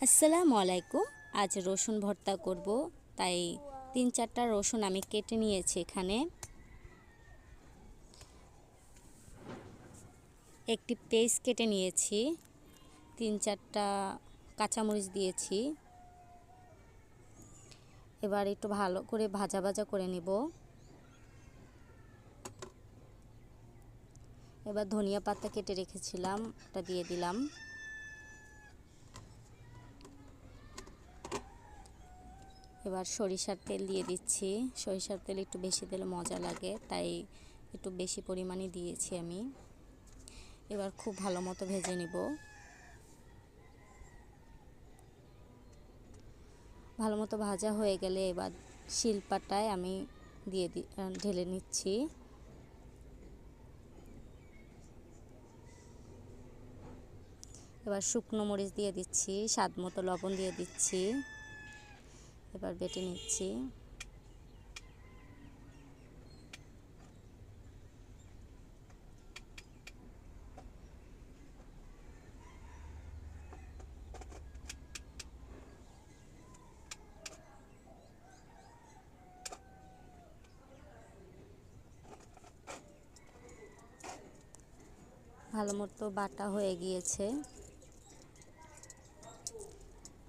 আসসালামু আলাইকুম। আজ রসুন ভর্তা করব, তাই 3-4টা রসুন আমি কেটে নিয়েছি। এখানে একটি পেঁয়াজ কেটে নিয়েছি, 3-4টা কাঁচামরিচ দিয়েছি। এবার একটু ভালো করে ভাজা ভাজা করে নেব। এবার ধনিয়া পাতা কেটে রেখেছিলাম, ওটা দিয়ে দিলাম। এবার সরিষার তেল দিয়ে দিচ্ছি। সরিষার তেল একটু বেশি দিলে মজা লাগে, তাই একটু বেশি পরিমাণে দিয়েছি আমি। এবার খুব ভালো মতো ভেজে নিব। ভালো মতো ভাজা হয়ে গেলে এবার শিলপাটায় আমি ঢেলে নিচ্ছি। এবার শুকনো মরিচ দিয়ে দিচ্ছি, স্বাদ মতো লবণ দিয়ে দিচ্ছি। এবার বেটে নিচ্ছি। ভালো মতো বাটা হয়ে গিয়েছে।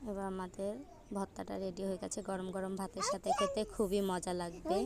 এবার আমাদের ভর্তাটা রেডি হয়ে গেছে। গরম গরম ভাতের সাথে খেতে খুবই মজা লাগবে।